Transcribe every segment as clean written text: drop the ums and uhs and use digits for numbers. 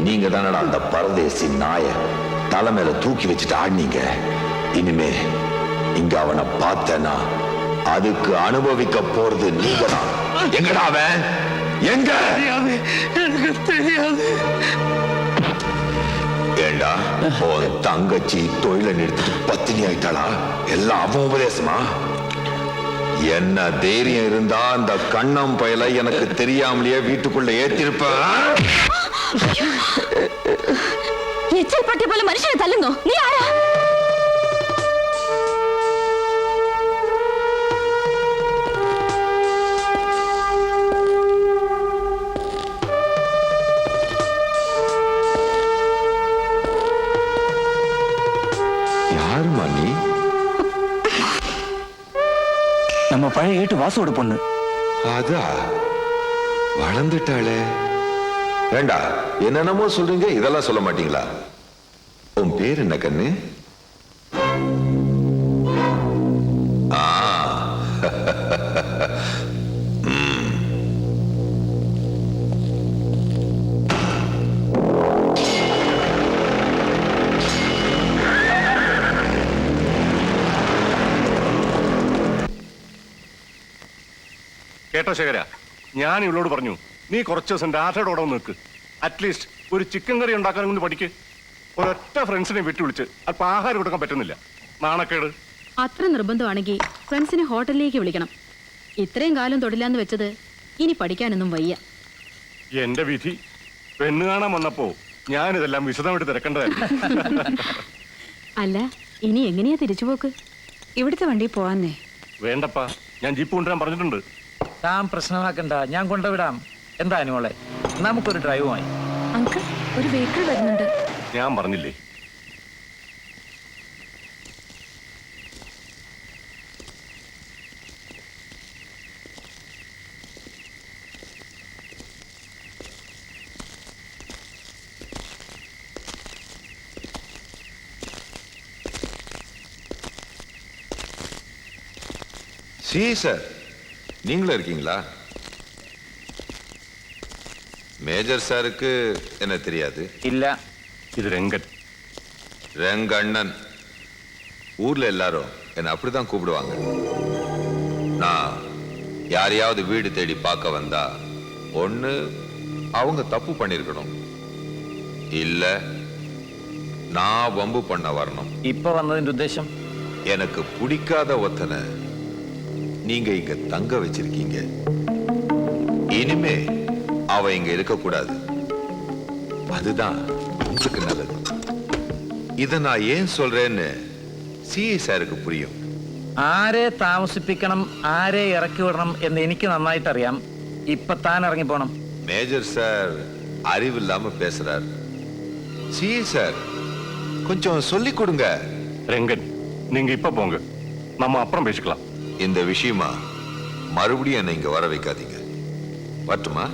நீங்க தானடா அந்த பரதேசி நாய தலைமையில தூக்கி வச்சுட்டு ஆடினீங்க. இனிமே இங்க அவனை பார்த்தேன்னா அதுக்கு அனுபவிக்க போறது நீங்க தான். எங்கடா அவன்? எங்க? எனக்கு தெரியாது. ஏண்டா உன் தங்கச்சி தொழிலை நிறுத்திட்டு பத்தினி ஆயிட்டாளா? எல்லாம் அவன் உபதேசமா? என்ன தைரியம் இருந்தா அந்த கண்ணம் பயல எனக்கு தெரியாமலேயே வீட்டுக்குள்ள ஏத்திருப்ப. எச்சல் பட்டி போல மனுஷனை தள்ளுங்க. நீ யாரா? யாருமா நீ? நம்ம பழைய ஏட்டு வாசுவோட பொண்ணு. அதா வளர்ந்துட்டாளே. வேண்டா என்னென்னமோ சொல்றீங்க, இதெல்லாம் சொல்ல மாட்டீங்களா? உன் பேர் என்ன கண்ணு? കേട്ടോ ശേഖര, ഞാൻ ഇവളോട് പറഞ്ഞു നീ കുറച്ച് ദിവസം രാധയുടെ കൂടെ നിൽക്ക്. അറ്റ്ലീസ്റ്റ് ഒരു ചിക്കൻ കറി ഉണ്ടാക്കാനൊന്ന് പഠിക്ക്. ഒരൊറ്റ ഫ്രണ്ട്സിനെ വിട്ടുവിളിച്ച് അല്പം ആഹാരം കൊടുക്കാൻ പറ്റുന്നില്ല. നാണക്കേട്. അത്ര നിർബന്ധമാണെങ്കിൽ ഫ്രണ്ട്സിനെ ഹോട്ടലിലേക്ക് വിളിക്കണം. ഇത്രയും കാലം തൊടില്ലാന്ന് വെച്ചത് ഇനി പഠിക്കാനൊന്നും വയ്യ. എന്റെ വിധി. പെണ്ണ് കാണാൻ വന്നപ്പോ ഞാനിതെല്ലാം വിശദമായിട്ട് തിരക്കേണ്ടതായിരുന്നു. അല്ല, ഇനി എങ്ങനെയാ തിരിച്ചുപോക്ക്? ഇവിടുത്തെ വണ്ടി പോവാന്നേ. വേണ്ടപ്പാ, ഞാൻ ജീപ്പ് കൊണ്ടുവരാൻ പറഞ്ഞിട്ടുണ്ട്. താൻ പ്രശ്നമാക്കണ്ട, ഞാൻ കൊണ്ടുവിടാം. എന്താ അനുമോളെ, നമുക്കൊരു ഡ്രൈവുമായി. അങ്കിൾ, ഒരു വെഹിക്കിൾ വരുന്നുണ്ട്. ഞാൻ പറഞ്ഞില്ലേ? சி சார், நீங்களும் இருக்கீங்களா? மேஜர் சாருக்கு என்ன தெரியாது? இல்ல, இது ரெங்கன். ரெங்கண்ணன். ஊர்ல எல்லாரும் என்ன அப்படிதான் கூப்பிடுவாங்க. நான் யாரையாவது வீடு தேடி பார்க்க வந்தா ஒண்ணு அவங்க தப்பு பண்ணிருக்கணும், இல்ல நான் வம்பு பண்ண வரணும். இப்ப வந்ததின் உத்தேசம்? எனக்கு பிடிக்காத ஒத்தனை நீங்க இங்க தங்க வச்சிருக்கீங்க. இனிமே அவ இங்க இருக்க கூடாது. அதுதான் உங்களுக்கு நல்லது. இத நான் ஏன் சொல்றேன்னு சிஐ சாருக்கு புரியும். ആരെ താമസിപ്പിക്കണം, ആരെ ഇറക്കി വിടണം എന്ന് എനിക്ക് നന്നായിട്ട് അറിയാം. ഇപ്പൊ താൻ ഇറങ്ങി പോണം. மேஜர் சார் அறிவில்லாம பேசுறார். சிஐ சார் கொஞ்சம் சொல்லி கொடுங்க. ரெங்கன், நீங்க இப்ப போங்க, நம்ம அப்புறம் பேசிக்கலாம். இந்த விஷயமா மறுபடியும் என்ன இங்க வர வைக்காதீங்க. வரட்டுமா?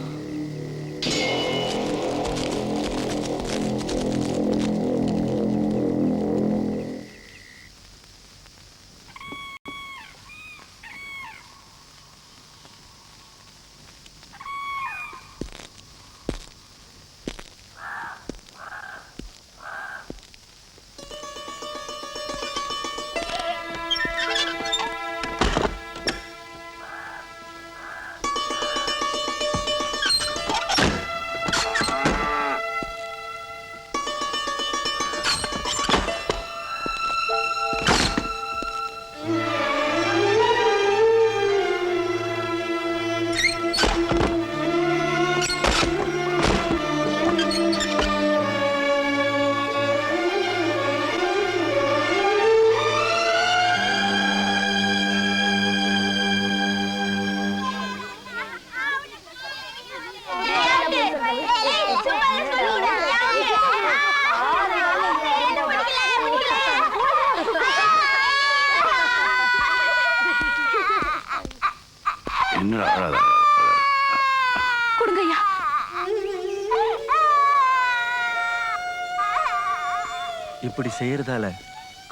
இப்படி செய்யறதால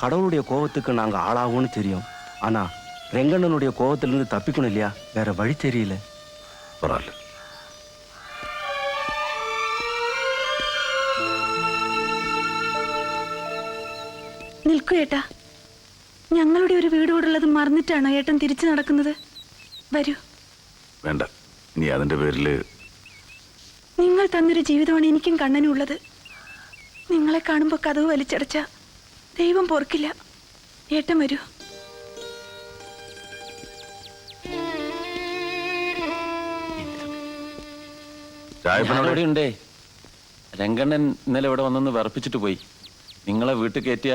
கடவுளுடைய கோவத்துக்கு நாங்க ஆளாகும்னு தெரியும். ஆனா ரெங்கண்ணனுடைய கோவத்திலிருந்து தப்பிக்கணும் இல்லையா? வேற வழி தெரியல. பரவாயில்ல. നിൽക്കൂ ഏട്ടാ. ഞങ്ങളുടെ ഒരു വീടോടുള്ളത് മറന്നിട്ടാണോ ഏട്ടൻ തിരിച്ചു നടക്കുന്നത്? വരൂ. വേണ്ട, നീ അതിന്റെ പേരില് നിങ്ങൾ തന്നൊരു ജീവിതമാണ് എനിക്കും കണ്ണനും ഉള്ളത്. നിങ്ങളെ കാണുമ്പോൾ കതവ് വലിച്ചടച്ച ദൈവം പൊറുക്കില്ല. ഏട്ടൻ വരൂ. ചായപ്പനോടെ ഉണ്ടേ. രംഗണ്ണൻ ഇന്നലെ ഇവിടെ വന്നൊന്ന് വിറപ്പിച്ചിട്ട് പോയി. നിങ്ങളെ വീട്ടിൽ കയറ്റിയ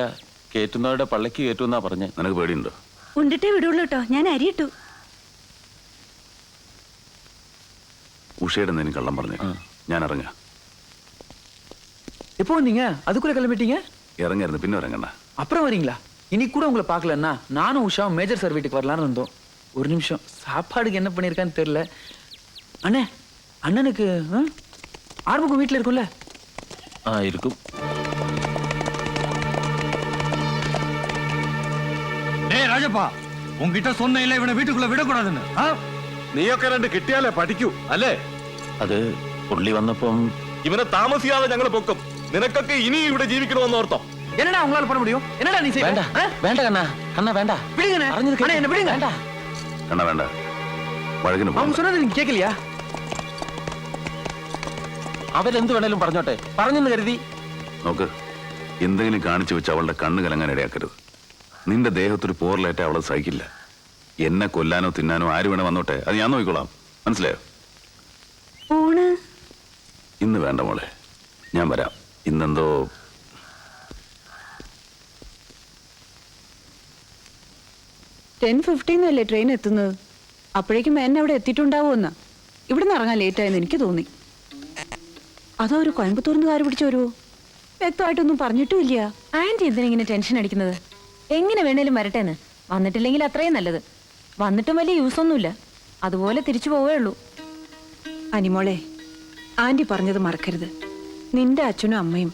കയറ്റുന്നവരുടെ പള്ളിക്ക് കയറ്റുമെന്നാ പറഞ്ഞ്. നിനക്ക് പേടിയുണ്ടോ? ഉണ്ടിട്ടേ വിടുള്ളൂ കേട്ടോ. ഞാൻ അരിയിട്ടു. ഉഷയുടെ എന്തെങ്കിലും കള്ളം പറഞ്ഞു. ഞാൻ ഇറങ്ങാ. எப்போ வந்தீங்க? அதுக்குள்ள கிளம்பிட்டீங்க? இறங்காയിരുന്നു, പിന്നെ இறங்கண்ணா. அப்புறம் வரீங்களா? இனி கூட உங்களை பார்க்கலன்னா நானும் உஷாவும் மேஜர் சார் வீட்டுக்கு வரலான்னு வந்தோம். ஒரு நிமிஷம், சாப்பாடுக்கு என்ன பண்ணியிருக்கான்னு தெரியல. அண்ணே, அண்ணனுக்கு ஆர்முகம் வீட்டில் இருக்கும்ல? இருக்கும். டேய் ராஜப்பா, உன்கிட்ட சொன்ன இல்ல இவனை வீட்டுக்குள்ள விடக்கூடாதுன்னு. നീയൊക്കെ രണ്ട് കിട്ടിയാലേ പഠിക്കൂ അല്ലേ? അത് പുള്ളി വന്നപ്പം ഇവനെ താമസിയാതെ ഞങ്ങൾ പൊക്കും. നിനക്കൊക്കെ ഇനി ഇവിടെ ജീവിക്കണമെന്ന് ഓർത്തോ? என்னடா உங்களால பண்ண முடியும்? என்னடா நீ വേണ്ട செய்ய? വേണ്ട കണ്ണാ, അണ്ണാ വേണ്ട. விடுங்கண்ணே. അറിഞ്ഞത് அண்ணே, என்ன விடுங்க. വേണ്ട. കണ്ണ വേണ്ട, വഴകിന് அவங்க പോകണ്ട. சொன்னது நீங்க கேட்கலையா? അവരെന്ത് വേണേലും പറഞ്ഞോട്ടെ, പറഞ്ഞെന്ന് കരുതി. നോക്ക്, എന്തെങ്കിലും കാണിച്ചു വെച്ച് അവളുടെ കണ്ണ് കലങ്ങാൻ ഇടയാക്കരുത്. നിന്റെ ദേഹത്തൊരു പോറലേറ്റ അവളെ സഹിക്കില്ല. എന്നെ കൊല്ലാനോ തിന്നാനോ ആര് വേണേ വന്നോട്ടെ, അത് ഞാൻ നോക്കിക്കോളാം. മനസ്സിലായോ? ഊണ് ഇന്ന് വേണ്ട മോളെ, ഞാൻ വരാം. ഇന്നെന്തോ 10:15 ട്രെയിൻ എത്തുന്നത്. അപ്പോഴേക്കും എന്നെ അവിടെ എത്തിയിട്ടുണ്ടാവുമെന്നാ. ഇവിടുന്ന് ഇറങ്ങാൻ ലേറ്റായെന്ന് എനിക്ക് തോന്നി. അതോ ഒരു കോയമ്പത്തൂർന്ന് കാര് പിടിച്ചു വരുമോ? വ്യക്തമായിട്ടൊന്നും പറഞ്ഞിട്ടുമില്ല. ആന്റി എന്തിനിങ്ങനെ ടെൻഷൻ അടിക്കുന്നത്? എങ്ങനെ വേണേലും വരട്ടേന്ന്. വന്നിട്ടില്ലെങ്കിൽ അത്രയും നല്ലത്. വന്നിട്ടും വലിയ യൂസ് ഒന്നുമില്ല. അതുപോലെ തിരിച്ചു പോവേ ഉള്ളൂ. അനിമോളെ, ആന്റി പറഞ്ഞത് മറക്കരുത്. നിന്റെ അച്ഛനും അമ്മയും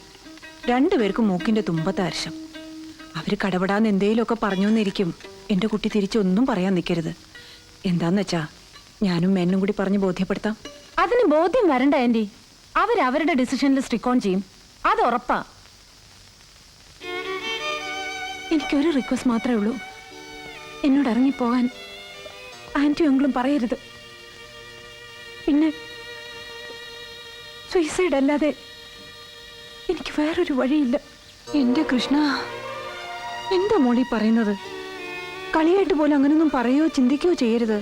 രണ്ടുപേർക്കും മൂക്കിന്റെ തുമ്പത്തെ അർശം. അവര് കടപെടാന്ന് എന്തേലുമൊക്കെ പറഞ്ഞോന്നിരിക്കും. എന്റെ കുട്ടി തിരിച്ചൊന്നും പറയാൻ നിൽക്കരുത്. എന്താന്ന് വെച്ചാ ഞാനും എന്നും കൂടി പറഞ്ഞ് ബോധ്യപ്പെടുത്താം. അതിന് ബോധ്യം വരണ്ട ആന്റി. അവരവരുടെ ഡിസിഷനിൽ സ്റ്റിക്ക് ഓൺ ചെയ്യും. അത് ഉറപ്പാ. എനിക്കൊരു റിക്വസ്റ്റ് മാത്രമേ ഉള്ളൂ. എന്നോട് ഇറങ്ങിപ്പോകാൻ ആന്റി ഒന്നും പറയരുത്. പിന്നെ സൂയിസൈഡ് അല്ലാതെ എനിക്ക് വേറൊരു വഴിയില്ല. എന്റെ കൃഷ്ണ, എന്താ മോളി പറയുന്നത്? കളിയായിട്ട് പോലും അങ്ങനൊന്നും പറയോ ചിന്തിക്കുകയോ ചെയ്യരുത്.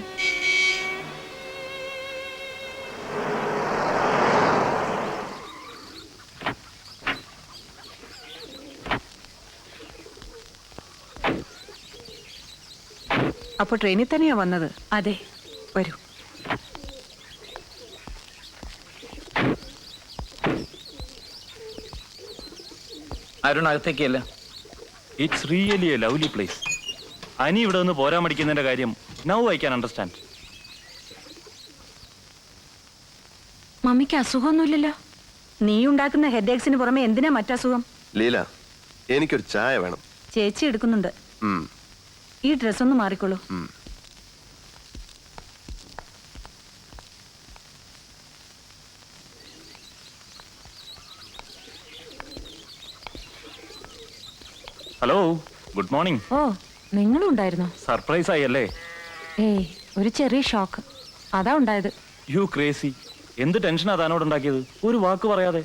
അപ്പൊ ട്രെയിനിൽ തന്നെയാ വന്നത്? അതെ. വരൂ. അരുൺ അകത്തേക്കല്ല. It's really a lovely place. അനി ഇവിടെ നിന്ന് പോരാൻ മടിക്കുന്നതിന്റെ കാര്യം നൗ ഐ ക്യാൻ അണ്ടർസ്റ്റാൻഡ്. മമ്മിക്ക് അസുഖമൊന്നുമില്ലല്ലോ? നീ ഉണ്ടാക്കുന്ന ഹെഡേക്സിന് പുറമെ എന്തിനാ മറ്റസുഖം? ലീല, എനിക്കൊരു ചായ വേണം. ചേച്ചി എടുക്കുന്നുണ്ട്. ഈ ഡ്രസ് ഒന്ന് മാറിക്കോളൂ. Hello, good morning. ഓ, നിങ്ങളും ഉണ്ടായിരുന്നോ? സർപ്രൈസ് ആയി അല്ലേ? ഏയ്, ഒരു ചെറിയ ഷോക്ക്. അതാ ഉണ്ടായത്. U crazy. എന്ത് ടെൻഷനാ താനോട് ഉണ്ടാക്കിയത്? ഒരു വാക്ക് പറയാതെ.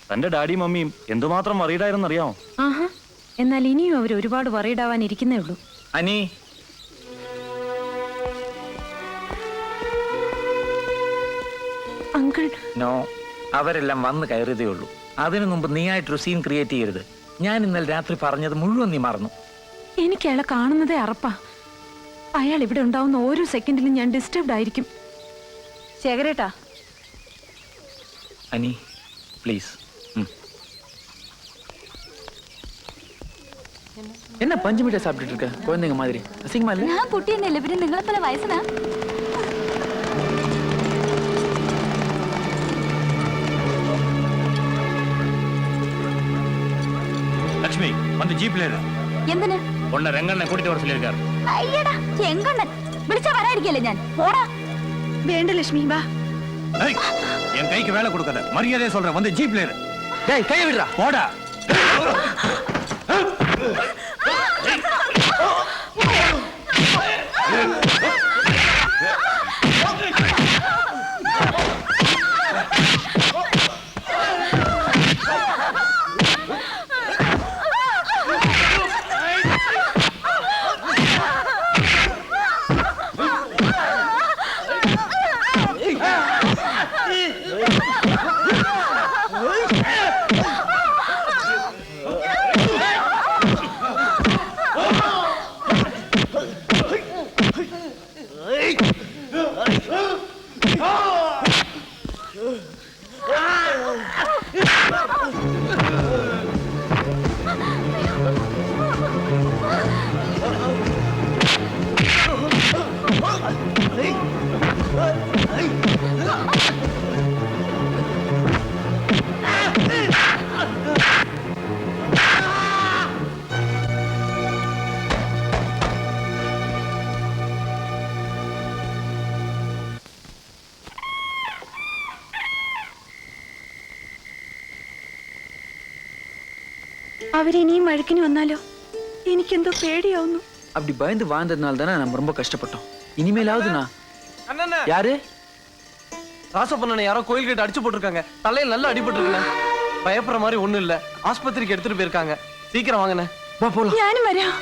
തന്റെ ഡാഡിയും മമ്മിയും എന്തുമാത്രം വറീഡായിരുന്നു അറിയാമോ? ആഹാ, എന്നാൽ ഇനിയും അവർ ഒരുപാട് വറീഡാവാൻ ഇരിക്കുന്നേ ഉള്ളൂ. അനി, അങ്കിൾ, നോ, അവരെല്ലാം വന്ന് കയറിയതേ ഉള്ളൂ. അതിനു മുമ്പ് നീയായിട്ടൊരു സീൻ ക്രിയേറ്റ് ചെയ്യരുത്. ഞാൻ ഇന്നലെ രാത്രി പറഞ്ഞത് മുഴുവൻ നീ മറന്നു. എനിക്ക് അയാളെ കാണുന്നതേ അറപ്പാ. അയാൾ ഇവിടെ ഉണ്ടാവുന്ന ഓരോ സെക്കൻഡിലും ഞാൻ ഡിസ്റ്റർബ്ഡ് ആയിരിക്കും. ശേഖരേട്ടാ, അനി പ്ലീസ്. என்ன பஞ்சு மிட்டாய் சாப்பிட்டுட்டு இருக்க குழந்தைங்க மாதிரி? அசிங்கமா இல்ல? ഞാൻ കുട്ടി തന്നെയല്ലേ, പിന്നെ നിങ്ങളെ പോലെ വയസ്സനാ? ലക്ഷ്മി, வந்து ஜீப்ல ஏறு. എന്തിന്? உன்னை ரெங்கண்ணை கூட்டிட்டு வர சொல்லியிருக்காரு. അയ്യടാ ചെങ്കണ്ണൻ വിളിച്ചാ വരാതിരിക്കല്ലേ ഞാൻ. പോടാ. വേണ്ട ലക്ഷ്മി വാ. ஏய், என் கைக்கு வேலை கொடுக்காத. மரியாதையை சொல்றேன், வந்து ஜீப்ல ஏறு. டேய் கையை விடுறா. போடா. അവരിനിയും വഴക്കിന് വന്നാലോ? എനിക്കെന്തോ പേടിയാവുന്നു. அப்படி பயந்து வாழ்ந்ததுனால தானே நம்ம ரொம்ப கஷ்டப்பட்டோம். இனிமேலாவது நான் யாரு? ராசப்பண்ணனை யாரோ கோயில் கிட்ட அடிச்சு போட்டிருக்காங்க. தலையில நல்லா அடிபட்டு இருக்குண்ணே. பயப்படுற மாதிரி ஒண்ணும் இல்ல. ஆஸ்பத்திரிக்கு எடுத்துட்டு போயிருக்காங்க. சீக்கிரம் வாங்கண்ணே. வா போலாம். ഞാനും വരാം.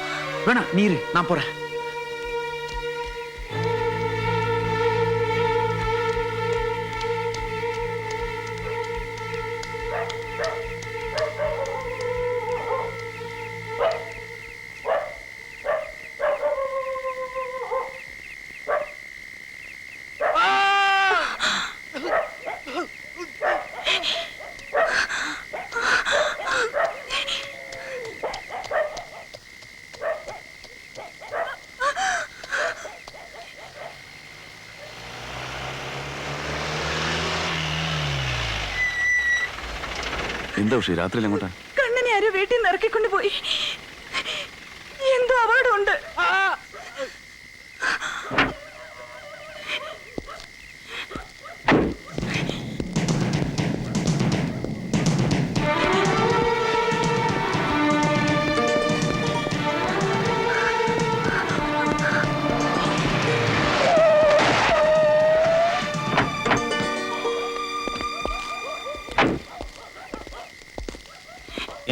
வேணாம் நீரு, நான் போறேன். എന്താ ഉഷി രാത്രിയിൽ എങ്ങോട്ടാ? കണ്ണനെ ആരോ വീട്ടിൽ നിന്ന് ഇറക്കിക്കൊണ്ട് പോയി. എന്തോ അപകടമുണ്ട്.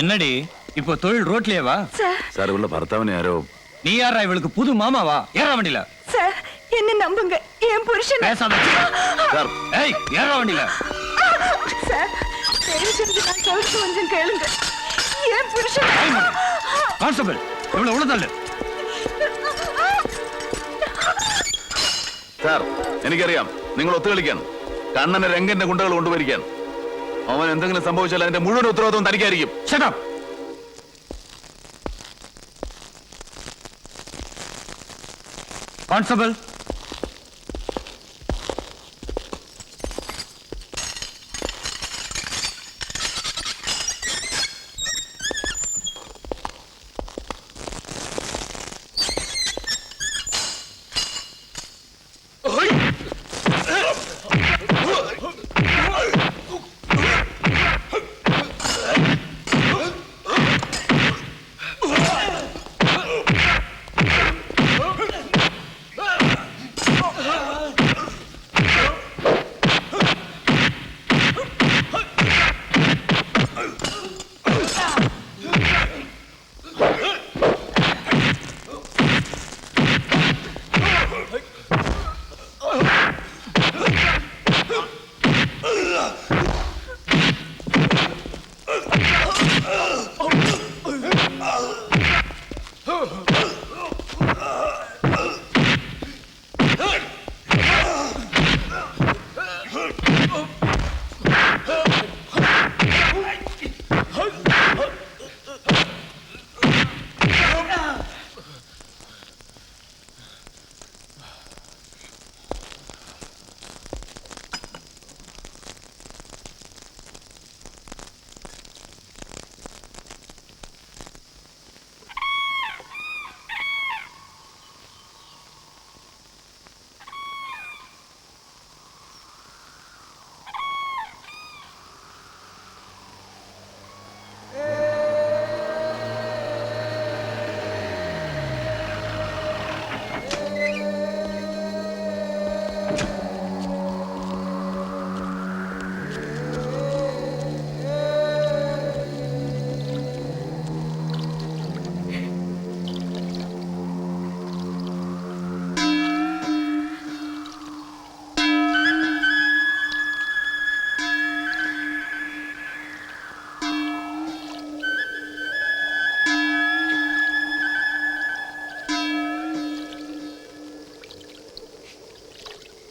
என்னடி இப்போ தொழில் ரோட்லயேவா? சார் உள்ள ഭർത്താവിനെ ആരോ. நீ யாரா இவளுக்கு புது மாமாவா? ஏறா வண்டியில. சார் என்ன நம்புங்க, என் புருஷன். பேசாத. சார் ஏய் ஏறா வண்டியில. சார் தயவு செஞ்சு நான் சொல்றது கொஞ்சம் கேளுங்க. என் புருஷன். கான்ஸ்டபிள் இவளை உள்ள தள்ளு. സാർ എനിക്കറിയാം നിങ്ങൾ ഒത്തുകളിക്കാൻ കണ്ണനെ രംഗന്റെ ഗുണ്ടകൾ കൊണ്ടുവരിക്കാൻ. അവൻ എന്തെങ്കിലും സംഭവിച്ചാൽ അതിന്റെ മുഴുവൻ ഉത്തരവാദിത്വം തനിക്കായിരിക്കും. Shut up. Constable